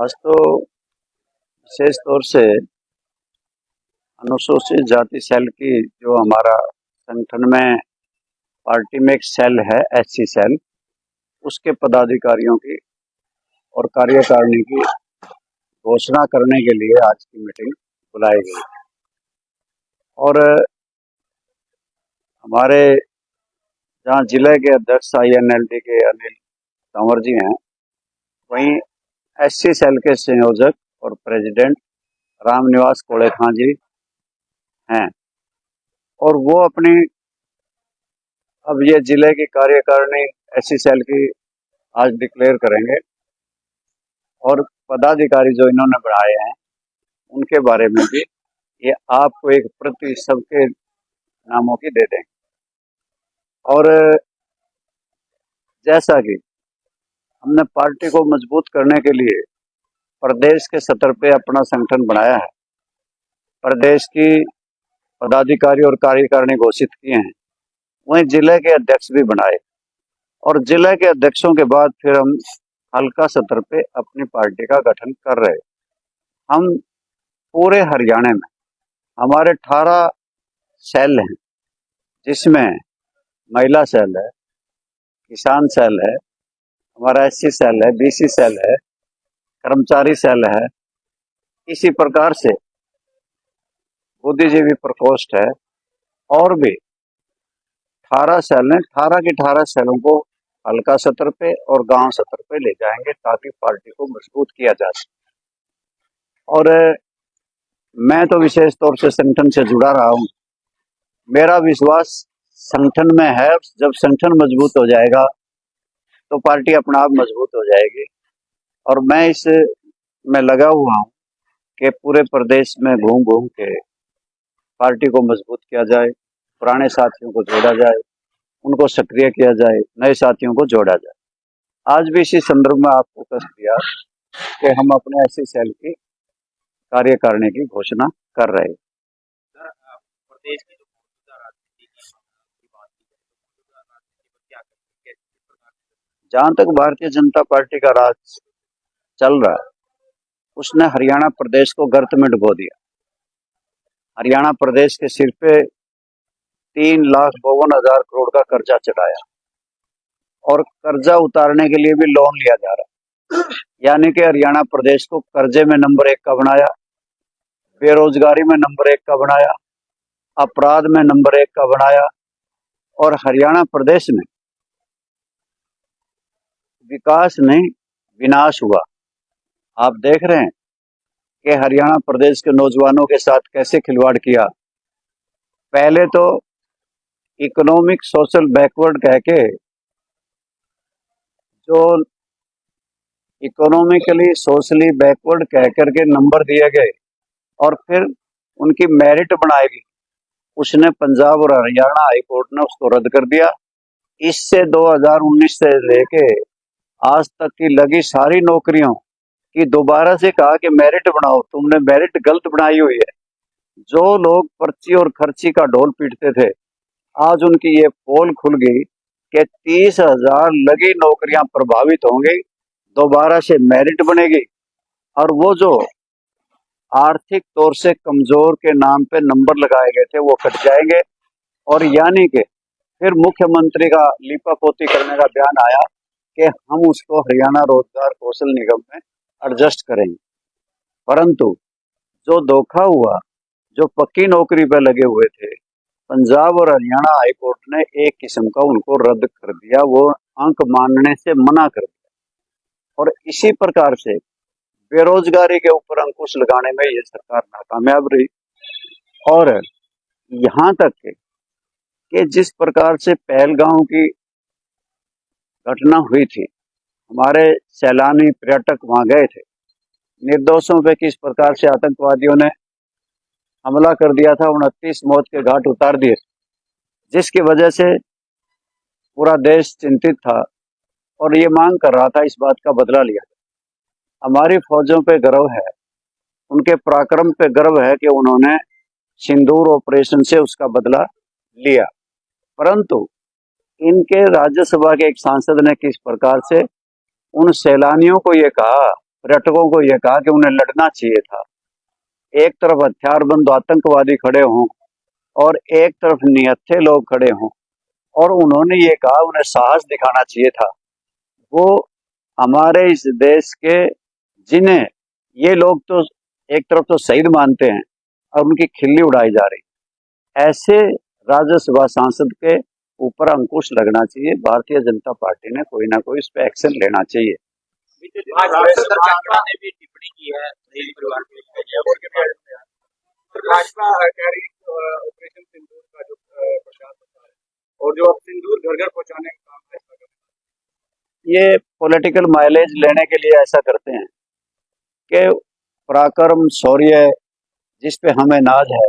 आज तो विशेष तौर से अनुसूचित जाति सेल की जो हमारा संगठन में पार्टी में एक सेल है, एससी सेल, उसके पदाधिकारियों की और कार्यकारिणी की घोषणा करने के लिए आज की मीटिंग बुलाई गई। और हमारे जहाँ जिले के अध्यक्ष INLD के अनिल कंवर जी हैं, वहीं एससी सेल के संयोजक और प्रेसिडेंट रामनिवास कोड़े खां जी हैं। और वो अपनी अब ये जिले की कार्यकारिणी एससी सेल की आज डिक्लेयर करेंगे और पदाधिकारी जो इन्होंने बढ़ाए हैं उनके बारे में भी ये आपको एक प्रति सबके नामों की दे देंगे। और जैसा कि हमने पार्टी को मजबूत करने के लिए प्रदेश के स्तर पे अपना संगठन बनाया है, प्रदेश की पदाधिकारी और कार्यकारिणी घोषित किए हैं, वहीं जिले के अध्यक्ष भी बनाए और जिले के अध्यक्षों के बाद फिर हम हल्का स्तर पे अपनी पार्टी का गठन कर रहे। हम पूरे हरियाणा में हमारे 18 सेल हैं, जिसमें महिला सेल है, किसान सेल है, हमारा एससी सेल है, बीसी सेल है, कर्मचारी सेल है, इसी प्रकार से बुद्धिजीवी प्रकोष्ठ है और भी 18 सेल हैं। 18 के 18 सेलों को हल्का स्तर पे और गांव स्तर पे ले जाएंगे ताकि पार्टी को मजबूत किया जा सके। और मैं तो विशेष तौर से संगठन से जुड़ा रहा हूँ, मेरा विश्वास संगठन में है। जब संगठन मजबूत हो जाएगा तो पार्टी अपना आप मजबूत हो जाएगी। और मैं इस में लगा हुआ हूँ कि पूरे प्रदेश में घूम घूम के पार्टी को मजबूत किया जाए, पुराने साथियों को जोड़ा जाए, उनको सक्रिय किया जाए, नए साथियों को जोड़ा जाए। आज भी इसी संदर्भ में आपको कह दिया कि हम अपने एससी सेल की कार्यकारिणी की घोषणा कर रहे हैं। प्रदेश की जो मौजूदा राजनीति की बात की जाए तो मौजूदा राजनीति पर क्या करेंगे, किस प्रकार से? जहाँ तक भारतीय जनता पार्टी का राज चल रहा है, उसने हरियाणा प्रदेश को गर्त में डुबो दिया। हरियाणा प्रदेश के सिर पे 3,52,000 करोड़ का कर्जा चढ़ाया और कर्जा उतारने के लिए भी लोन लिया जा रहा है। यानी कि हरियाणा प्रदेश को कर्जे में नंबर 1 का बनाया, बेरोजगारी में नंबर 1 का बनाया, अपराध में नंबर 1 का बनाया और हरियाणा प्रदेश में विकास नहीं विनाश हुआ। आप देख रहे हैं कि हरियाणा प्रदेश के नौजवानों के साथ कैसे खिलवाड़ किया। पहले तो इकोनॉमिक सोशल बैकवर्ड कह के जो इकोनॉमिकली सोशली बैकवर्ड कह करके नंबर दिए गए और फिर उनकी मेरिट बनाई गई, उसने पंजाब और हरियाणा हाई कोर्ट ने उसको रद्द कर दिया। इससे 2019 से लेके आज तक की लगी सारी नौकरियों की दोबारा से कहा कि मेरिट बनाओ, तुमने मेरिट गलत बनाई हुई है। जो लोग पर्ची और खर्ची का ढोल पीटते थे, आज उनकी ये पोल खुल गई कि 30,000 लगी नौकरियां प्रभावित होंगी, दोबारा से मेरिट बनेगी और वो जो आर्थिक तौर से कमजोर के नाम पे नंबर लगाए गए थे वो कट जाएंगे। और यानी कि फिर मुख्यमंत्री का लीपापोती करने का बयान आया कि हम उसको हरियाणा रोजगार कौशल निगम में एडजस्ट करेंगे। परंतु जो धोखा हुआ, जो पक्की नौकरी पे लगे हुए थे, पंजाब और हरियाणा हाई कोर्ट ने एक किस्म का उनको रद्द कर दिया, वो अंक मानने से मना कर दिया। और इसी प्रकार से बेरोजगारी के ऊपर अंकुश लगाने में ये सरकार नाकामयाब रही। और यहाँ तक कि जिस प्रकार से पहलगांव की घटना हुई थी, हमारे सैलानी पर्यटक वहां गए थे, निर्दोषों पे किस प्रकार से आतंकवादियों ने हमला कर दिया था, 29 मौत के घाट उतार दिए, जिसकी वजह से पूरा देश चिंतित था और ये मांग कर रहा था इस बात का बदला लिया। हमारी फौजों पे गर्व है, उनके पराक्रम पे गर्व है कि उन्होंने सिंदूर ऑपरेशन से उसका बदला लिया। परंतु इनके राज्यसभा के एक सांसद ने किस प्रकार से उन सैलानियों को ये कहा पर्यटकों को यह कहा कि उन्हें लड़ना चाहिए था। एक तरफ हथियारबंद आतंकवादी खड़े हों और एक तरफ निहत्थे लोग खड़े हों, और उन्होंने ये कहा उन्हें साहस दिखाना चाहिए था। वो हमारे इस देश के, जिन्हें ये लोग तो एक तरफ तो शहीद मानते हैं और उनकी खिल्ली उड़ाई जा रही, ऐसे राज्यसभा सांसद के ऊपर अंकुश लगना चाहिए। भारतीय जनता पार्टी ने कोई ना कोई इस पे एक्शन लेना चाहिए। बीते दिनों भाजपा ने भी टिप्पणी की है शहीद परिवार के लिए। भाजपा कह रही ऑपरेशन सिंदूर का जो प्रचार होता है और जो अब सिंदूर घर घर पहुंचाने का काम है, इसका ये पॉलिटिकल माइलेज लेने के लिए ऐसा करते हैं कि पराक्रम शौर्य जिस पे हमें नाज है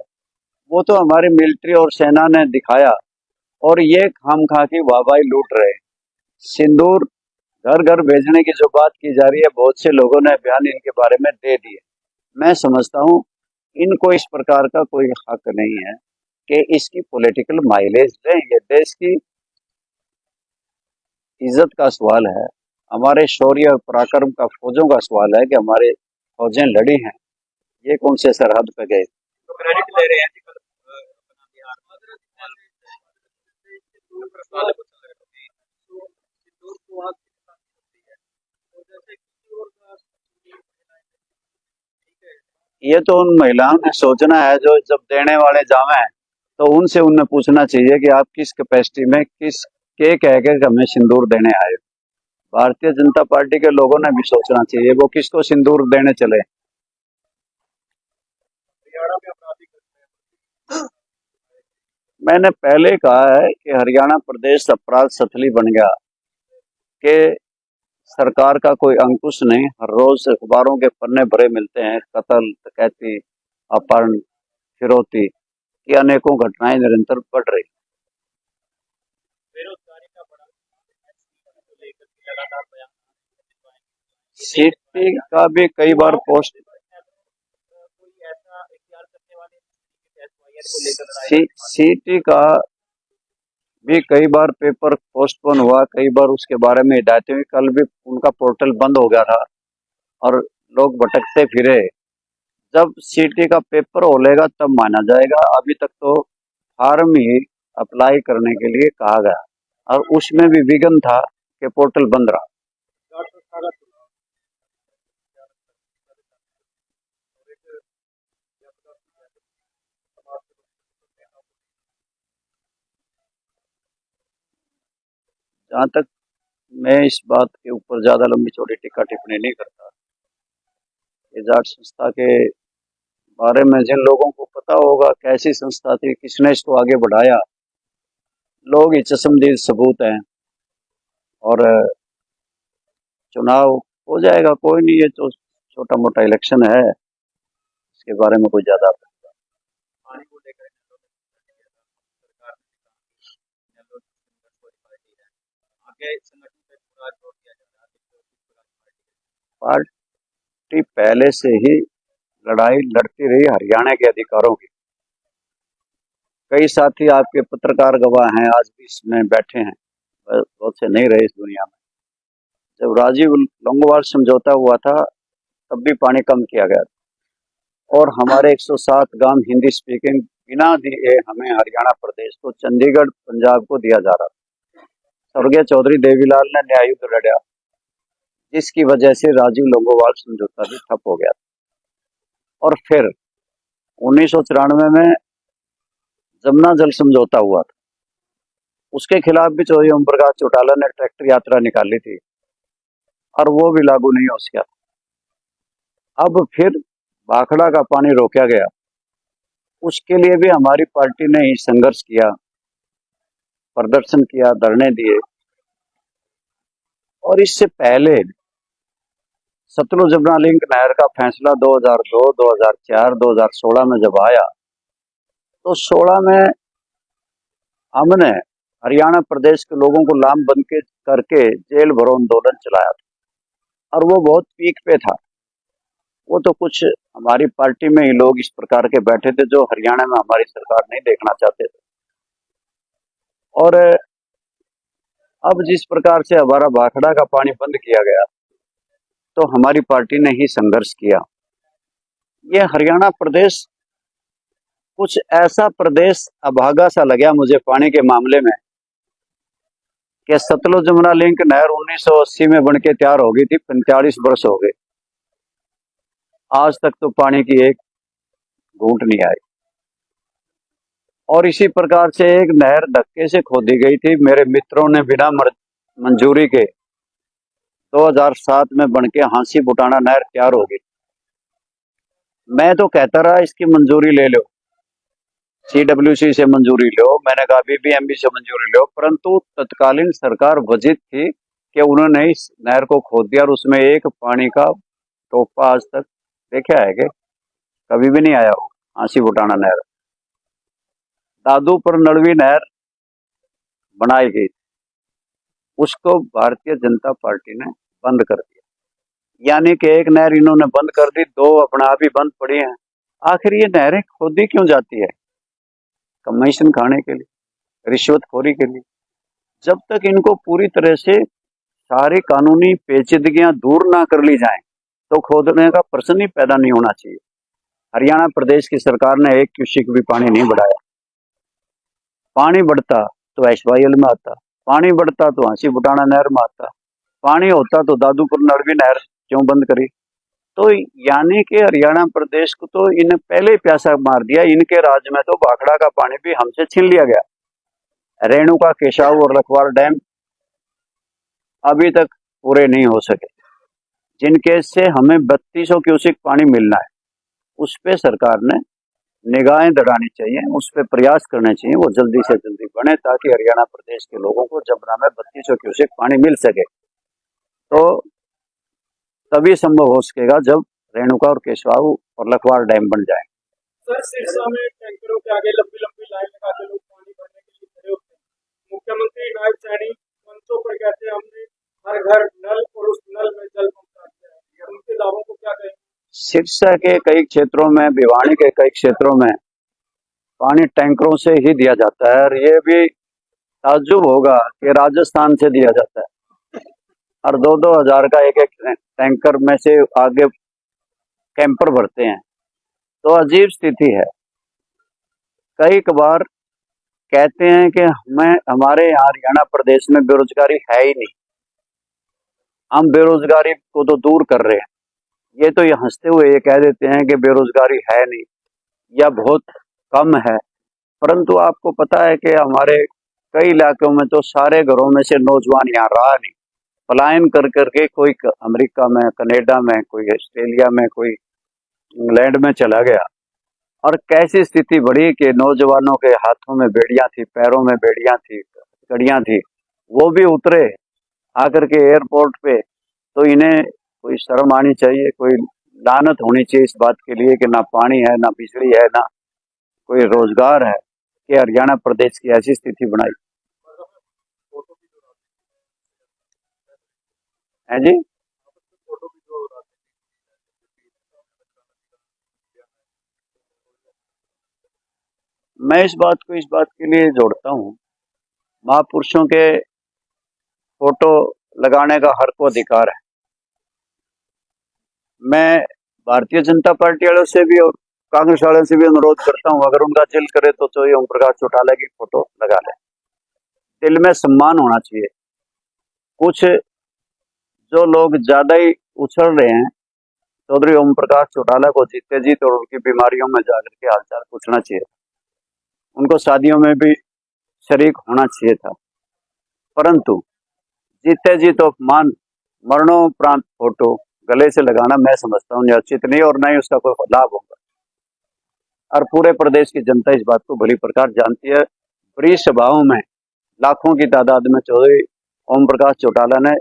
वो तो हमारी मिलिट्री और सेना ने दिखाया, और ये खामखा की वाहवाही लूट रहे हैं। सिंदूर घर घर भेजने की जो बात की जा रही है, बहुत से लोगों ने बयान इनके बारे में दे दिए। मैं समझता हूँ इनको इस प्रकार का कोई हक नहीं है कि इसकी पॉलिटिकल माइलेज लें। ये देश की इज्जत का सवाल है, हमारे शौर्य और पराक्रम का, फौजों का सवाल है कि हमारे फौजें लड़ी हैं, ये कौन से सरहद पे गए। तो क्रेडिट ले रहे हैं कि कल अपना बिहार में प्रश्न ये तो उन महिलाओं ने सोचना है जो जब देने वाले जावे हैं, तो उनसे उन्हें पूछना चाहिए कि आप किस कैपेसिटी में, किस के कह के हमें सिंदूर देने आए। भारतीय जनता पार्टी के लोगों ने भी सोचना चाहिए वो किसको सिंदूर देने चले। हरियाणा में अपराधी करते हैं। मैंने पहले कहा है कि हरियाणा प्रदेश अपराध स्थली बन गया, कि सरकार का कोई अंकुश नहीं। हर रोज अखबारों के पन्ने भरे मिलते हैं, कत्ल, डकैती, अपहरण, फिरौती की अनेकों घटनाएं निरंतर बढ़ रही। बेरोजगारी का बड़ा लेकर के लगातार बयान सिटी का भी कई बार पोस्ट, कोई ऐसा इख्तियार करने वाले को लेकर लड़ाई सिटी का भी कई बार पेपर पोस्टपोन हुआ, कई बार उसके बारे में हिदायतें हुई। कल भी उनका पोर्टल बंद हो गया था और लोग भटकते फिरे। जब सिटी का पेपर होलेगा तब माना जाएगा। अभी तक तो फार्म ही अप्लाई करने के लिए कहा गया और उसमें भी विघ्न था कि पोर्टल बंद रहा। जाट संस्था का चुनाव जहाँ तक मैं इस बात के ऊपर ज्यादा लंबी चौड़ी टीका टिप्पणी नहीं करता। ये जाट संस्था के बारे में जिन लोगों को पता होगा कैसी संस्था थी, किसने इसको आगे बढ़ाया, लोग ही चश्मदीद सबूत हैं। और चुनाव हो जाएगा, कोई नहीं, ये तो छोटा मोटा इलेक्शन है, इसके बारे में कोई ज्यादा पानी को लेकर सरकार ने आगे संगठन पे पूरा जोर दिया जा रहा है। पार्टी पहले से ही लड़ाई लड़ती रही हरियाणा के अधिकारों की। कई साथी आपके पत्रकार गवाह हैं, आज भी इसमें बैठे हैं, बहुत से नहीं रहे इस दुनिया में। जब राजीव लोंगोवाल समझौता हुआ था तब भी पानी कम किया गया था, और हमारे 107 गांव हिंदी स्पीकिंग बिना दिए हमें हरियाणा प्रदेश को, चंडीगढ़ पंजाब को दिया जा रहा था। स्वर्गीय चौधरी देवीलाल ने न्याय युद्ध लड़ा, जिसकी वजह से राजीव लोंगोवाल समझौता भी ठप हो गया। और फिर 1994 में जमुना जल समझौता हुआ था, उसके खिलाफ भी चौधरी ओम प्रकाश चौटाला ने ट्रैक्टर यात्रा निकाली थी और वो भी लागू नहीं हो सका। अब फिर भाखड़ा का पानी रोका गया, उसके लिए भी हमारी पार्टी ने ही संघर्ष किया, प्रदर्शन किया, धरने दिए। और इससे पहले सतलुज जमुना लिंक नहर का फैसला 2002, 2004, 2016 में जब आया, तो 16 में हमने हरियाणा प्रदेश के लोगों को लामबंद करके जेल भरो आंदोलन चलाया था, और वो बहुत पीक पे था। वो तो कुछ हमारी पार्टी में ही लोग इस प्रकार के बैठे थे जो हरियाणा में हमारी सरकार नहीं देखना चाहते थे। और अब जिस प्रकार से हमारा भाखड़ा का पानी बंद किया गया, तो हमारी पार्टी ने ही संघर्ष किया। ये हरियाणा प्रदेश कुछ ऐसा प्रदेश अभागा सा लगा मुझे पानी के मामले में कि सतलुज जमुना लिंक नहर 1980 में बनके तैयार हो गई थी, 45 वर्ष हो गए, आज तक तो पानी की एक घूंट नहीं आई। और इसी प्रकार से एक नहर धक्के से खोदी गई थी, मेरे मित्रों ने बिना मंजूरी के 2007 में बनके हांसी बुटाना नहर तैयार हो गई। मैं तो कहता रहा इसकी मंजूरी ले लो, CWC से मंजूरी लो, मैंने कहा BBMB से मंजूरी लो, परंतु तत्कालीन सरकार वजित थी कि उन्होंने इस नहर को खोद दिया और उसमें एक पानी का टोपा आज तक देखा है कि कभी भी नहीं आया हो। हांसी बुटाना नहर, दादूपुर नलवी नहर बनाई गई, उसको भारतीय जनता पार्टी ने बंद कर दिया, यानी कि एक नहर इन्होंने बंद कर दी, दो अपना आप ही बंद पड़ी हैं। आखिर ये नहरें खोदी क्यों जाती है? कमीशन खाने के लिए, रिश्वतखोरी के लिए। जब तक इनको पूरी तरह से सारी कानूनी पेचीदगियां दूर ना कर ली जाएं, तो खोदने का प्रश्न ही पैदा नहीं होना चाहिए। हरियाणा प्रदेश की सरकार ने 1 क्यूसेक भी पानी नहीं बढ़ाया। पानी बढ़ता तो SYL में आता, पानी बढ़ता तो हांसी बुटाना नहर में आता, पानी होता तो दादूपुर नलवी नहर क्यों बंद करी? तो यानी कि हरियाणा प्रदेश को तो इन्हें पहले ही प्यासा मार दिया। इनके राज्य में तो भाखड़ा का पानी भी हमसे छीन लिया गया। रेणुका, केशाव और लखवाड़ डैम अभी तक पूरे नहीं हो सके, जिनके से हमें 3200 क्यूसेक पानी मिलना है। उस पे सरकार ने निगाहें दौड़ानी चाहिए, उस पर प्रयास करने चाहिए, वो जल्दी से जल्दी बने, ताकि हरियाणा प्रदेश के लोगों को जमुना में 3200 क्यूसेक पानी मिल सके। तो तभी संभव हो सकेगा जब रेणुका और केशवाऊ और लखवाड़ डैम बन जाए। सर, सिरसा में टैंकरों के आगे लंबी लंबी लाइन लगा के लोग पानी भरने के लिए खड़े होते हैं। मुख्यमंत्री नायब सैनी मंचों पर कहते हैं हमने हर घर नल और उस नल में जल पहुंचा दिया है, उनके दावों को क्या कहें? सिरसा के कई क्षेत्रों में, भिवानी के कई क्षेत्रों में पानी टैंकरों से ही दिया जाता है, और ये भी ताज्जुब होगा कि राजस्थान से दिया जाता है, और 2-2 हजार का एक टैंकर में से आगे कैंपर भरते हैं। तो अजीब स्थिति है। कई बार कहते हैं कि हमारे यहाँ हरियाणा प्रदेश में बेरोजगारी है ही नहीं, हम बेरोजगारी को तो दूर कर रहे हैं। ये तो ये हंसते हुए ये कह देते हैं कि बेरोजगारी है नहीं या बहुत कम है, परंतु आपको पता है कि हमारे कई इलाकों में तो सारे घरों में से नौजवान यहाँ रहा नहीं, पलायन कर करके कोई अमेरिका में, कनाडा में, कोई ऑस्ट्रेलिया में, कोई इंग्लैंड में चला गया। और कैसी स्थिति बढ़ी कि नौजवानों के हाथों में बेड़ियां थी, पैरों में बेड़ियां थी, कड़ियां थी, वो भी उतरे आकर के एयरपोर्ट पे। तो इन्हें कोई शर्म आनी चाहिए, कोई लानत होनी चाहिए इस बात के लिए कि ना पानी है, ना बिजली है, ना कोई रोजगार है, कि हरियाणा प्रदेश की ऐसी स्थिति बनाई है। जी, मैं इस बात के लिए जोड़ता हूँ, महापुरुषों के फोटो लगाने का हर को अधिकार है। मैं भारतीय जनता पार्टी वालों से भी और कांग्रेस वालों से भी अनुरोध करता हूँ, अगर उनका दिल करे तो ये ओम प्रकाश चौटाला की फोटो लगा लें। दिल में सम्मान होना चाहिए। कुछ जो लोग ज्यादा ही उछल रहे हैं, चौधरी ओम प्रकाश चौटाला को जीते जी तो उनकी बीमारियों में जाकर के हालचाल पूछना चाहिए, उनको शादियों में भी शरीक होना चाहिए था, परंतु जीते जी तो अपमान, मरणोपरांत फोटो गले से लगाना मैं समझता हूँ उचित नहीं, और न ही उसका कोई लाभ होगा। और पूरे प्रदेश की जनता इस बात को भली प्रकार जानती है। बड़ी सभाओं में लाखों की तादाद में चौधरी ओम प्रकाश चौटाला ने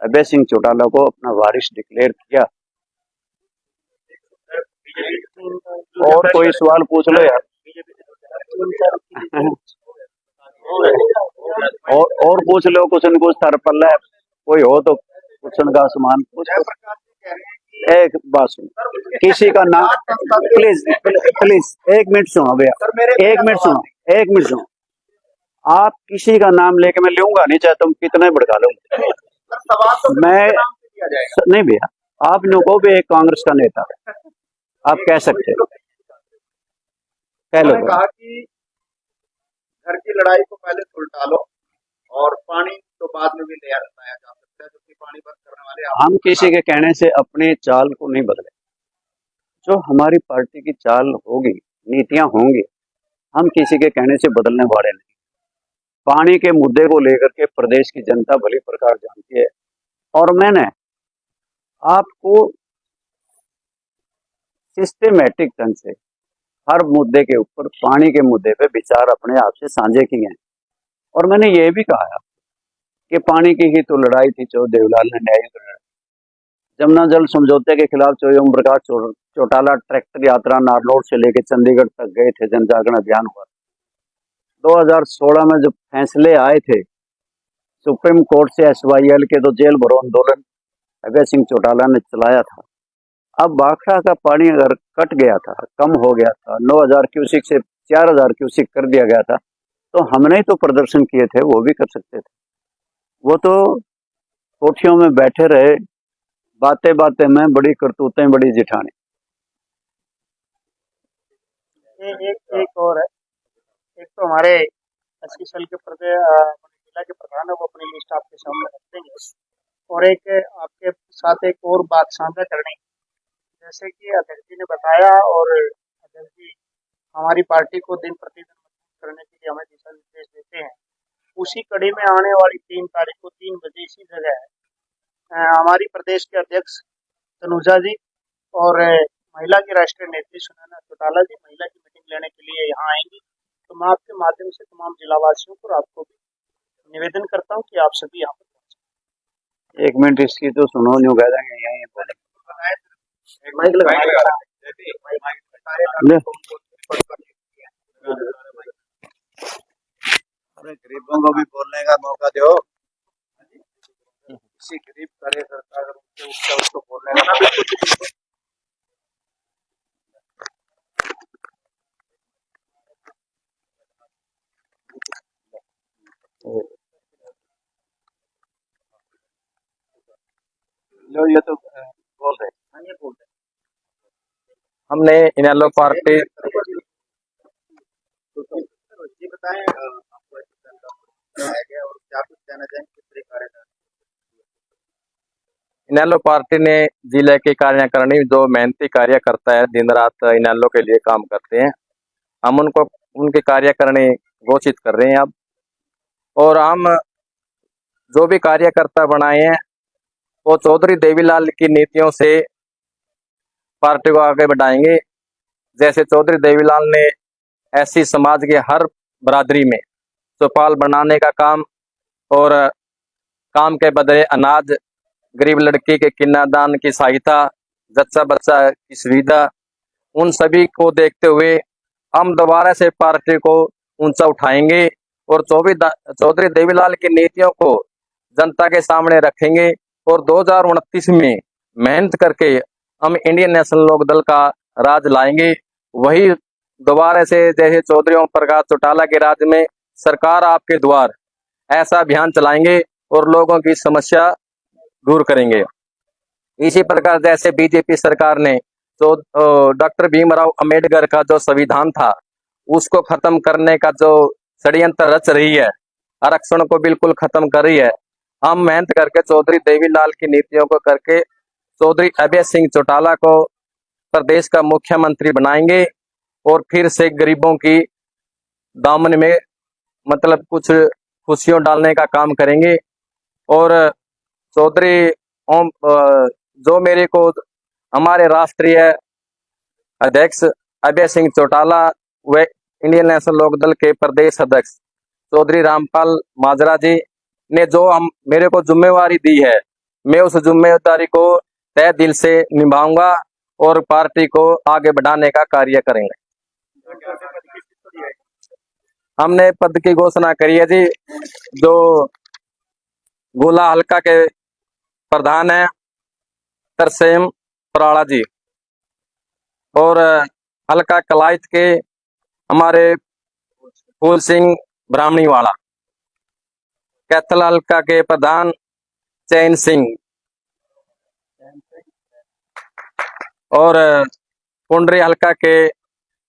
अभय सिंह चौटाला को अपना वारिस डिक्लेयर किया। और कोई सवाल पूछ लो यार। और पूछ लो कुछ न कुछ, थर पल्ला कोई हो तो पूछने का समान पूछ। एक बात सुनो, किसी का नाम प्लीज एक मिनट सुनो भैया, एक मिनट सुनो। आप किसी का नाम लेके मैं लूंगा नहीं, चाहे तुम कितने भड़का लो। मैं किया जाएगा? नहीं भैया, आप लोगों को भी एक कांग्रेस का नेता आप कह सकते हो, कह लो। उन्होंने कहा कि घर की लड़ाई को पहले सुलटा लो और पानी तो बाद में भी ले लाया जा सकता है, क्योंकि पानी बंद करने वाले आप। हम किसी के कहने से अपनी चाल को नहीं बदले। जो हमारी पार्टी की चाल होगी, नीतियां होंगी, हम किसी के कहने से बदलने वाले नहीं। पानी के मुद्दे को लेकर के प्रदेश की जनता भली प्रकार जानती है, और मैंने आपको सिस्टमेटिक ढंग से हर मुद्दे के ऊपर, पानी के मुद्दे पे विचार अपने आप से साझे किए हैं। और मैंने ये भी कहा कि पानी की ही तो लड़ाई थी जो देवलाल ने न्यायिक लड़ा। जमुना जल समझौते के खिलाफ ओम प्रकाश चौटाला ट्रैक्टर यात्रा नारनौल से लेकर चंडीगढ़ तक गए थे, जन जागरण अभियान हुआ। 2016 में जब फैसले आए थे सुप्रीम कोर्ट से SYL के, तो जेल भरो आंदोलन अभय सिंह चौटाला ने चलाया था। अब बाखड़ा का पानी अगर कट गया था, कम हो गया था, 9000 क्यूसिक से 4000 क्यूसिक कर दिया गया था, तो हमने ही तो प्रदर्शन किए थे, वो भी कर सकते थे। वो तो कोठियों में बैठे रहे, बातें बातें में बड़ी करतूतें बड़ी जिठानी। एक और है, एक तो हमारे एसपी सेल के जिला के प्रधान है, वो अपनी लिस्ट आपके सामने रख देंगे, और एक आपके साथ एक और बात साझा करनी, जैसे कि अध्यक्ष जी ने बताया, और अध्यक्ष जी हमारी पार्टी को दिन प्रतिदिन मजबूत करने के लिए हमें दिशा निर्देश देते हैं। उसी कड़ी में आने वाली 3 तारीख को 3 बजे इसी जगह हमारी प्रदेश के अध्यक्ष तनुजा जी और महिला की राष्ट्रीय नेत्री सुनैना चौटाला जी महिला की मीटिंग लेने के लिए यहाँ आएंगी। तो मैं आपके माध्यम से तमाम जिलावासियों को, आपको भी निवेदन करता हूँ कि आप सभी यहाँ पर पहुंचे। 1 मिनट इसकी तो सुनो, न्यू कह देंगे यहीं बोले। माइक लगा ले। अरे गरीबों को भी बोलने का मौका दो। किसी गरीब कार्यकर्ता अगर उसको बोलने का मौका लो, ये तो बोल रहे। हमने इनेलो पार्टी जी बताएं, आपको बताया गया और क्या कुछ कहना चाहेंगे, किस तरह कार्यक्रम? इनेलो पार्टी ने जिले के कार्यकारिणी जो मेहनती कार्यकर्ता है, दिन रात इनेलो के लिए काम करते हैं, हम उनको उनके कार्यकारिणी घोषित कर रहे हैं अब। और हम जो भी कार्यकर्ता बनाए हैं वो चौधरी देवीलाल की नीतियों से पार्टी को आगे बढ़ाएंगे। जैसे चौधरी देवीलाल ने ऐसी समाज के हर बरादरी में चौपाल बनाने का काम, और काम के बदले अनाज, गरीब लड़की के कन्यादान की सहायता, जच्चा बच्चा की सुविधा, उन सभी को देखते हुए हम दोबारा से पार्टी को ऊंचा उठाएंगे और चौधरी देवीलाल की नीतियों को जनता के सामने रखेंगे। और 2029 में मेहनत करके हम इंडियन नेशनल लोक दल का राज लाएंगे। वही दोबारा से जैसे चौधरी ओम प्रकाश चौटाला के राज में सरकार आपके द्वार ऐसा अभियान चलाएंगे और लोगों की समस्या दूर करेंगे। इसी प्रकार जैसे बीजेपी सरकार ने जो डॉक्टर भीमराव अंबेडकर का जो संविधान था उसको खत्म करने का जो षड्यंत्र रच रही है, आरक्षण को बिल्कुल खत्म कर रही है, हम मेहनत करके चौधरी देवीलाल की नीतियों को करके चौधरी अभय सिंह चौटाला को प्रदेश का मुख्यमंत्री बनाएंगे और फिर से गरीबों की दामन में मतलब कुछ खुशियों डालने का काम करेंगे। और चौधरी ओम जो मेरे को हमारे राष्ट्रीय अध्यक्ष अभय सिंह चौटाला व इंडियन नेशनल लोक दल के प्रदेश अध्यक्ष चौधरी रामपाल माजरा जी ने जो हम मेरे को जिम्मेवारी दी है, मैं उस जिम्मेदारी को तय दिल से निभाऊंगा और पार्टी को आगे बढ़ाने का कार्य करेंगे। हमने पद की घोषणा करी है जी, जो गोला हल्का के प्रधान है तरसेम पराड़ा जी, और हल्का कलाइत के हमारे फूल सिंह ब्राह्मणी वाला, कैथल हल्का के प्रधान चैन सिंह, और पुंडरी हल्का के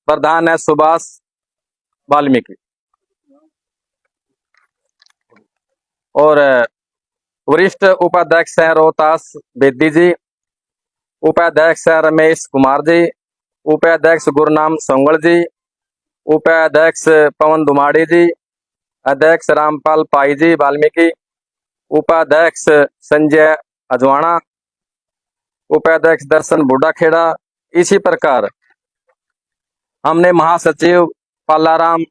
प्रधान है सुभाष वाल्मीकि। और वरिष्ठ उपाध्यक्ष हैं रोहतास बेदी जी, उपाध्यक्ष है रमेश कुमार जी, उपाध्यक्ष गुरनाम सोंगल जी, उपाध्यक्ष पवन दुमाड़ी जी, अध्यक्ष रामपाल पाई जी वाल्मीकि, उपाध्यक्ष संजय अजवाणा, उपाध्यक्ष दर्शन बुढ़ाखेड़ा। इसी प्रकार हमने महासचिव पालाराम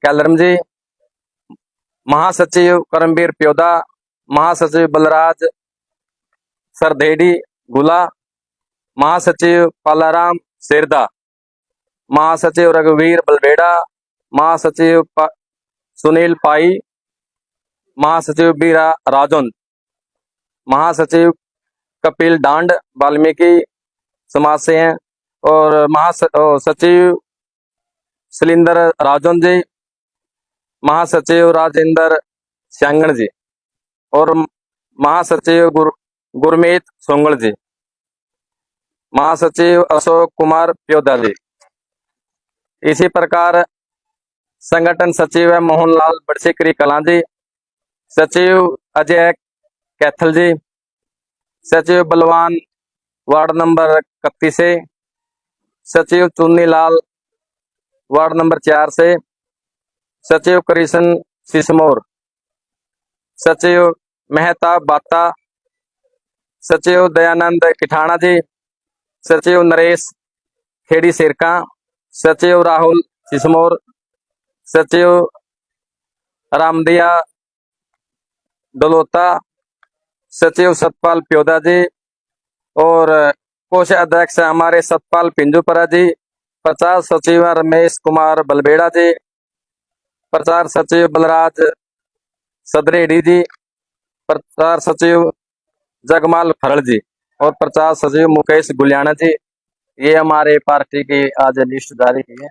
कैलरम जी, महासचिव करमवीर प्योदा, महासचिव बलराज सरदेडी गुला, महासचिव पालाराम शेरदा, महासचिव रघुवीर बलबेड़ा, महासचिव सुनील पाई, महासचिव बीरा राजन, महासचिव कपिल डांड वाल्मीकि समाज से हैं, और सचिव शैलेंद्र राजन जी, महासचिव राजेंद्र श्यांगण जी, और महासचिव गुरमीत सोंगल जी, महासचिव अशोक कुमार प्योदा जी। इसी प्रकार संगठन सचिव है मोहनलाल बड़सिकरी कलां जी, सचिव अजय कैथल जी, सचिव बलवान वार्ड नंबर 31 से, सचिव चुन्नीलाल वार्ड नंबर 4 से, सचिव कृष्ण सिसमोर, सचिव मेहताब बाता, सचिव दयानंद किठाणा जी, सचिव नरेश खेड़ी सिरका, सचिव राहुल सिसमोर, सचिव रामदिया डलोता, सचिव सतपाल प्योदा जी, और कोषाध्यक्ष हमारे सतपाल पिंजूपरा जी, प्रचार सचिव रमेश कुमार बलबेड़ा जी, प्रचार सचिव बलराज सदरेडी जी, प्रचार सचिव जगमाल फरल जी, और प्रचार सचिव मुकेश गुलियाना जी। ये हमारे पार्टी की आज लिस्ट जारी की है।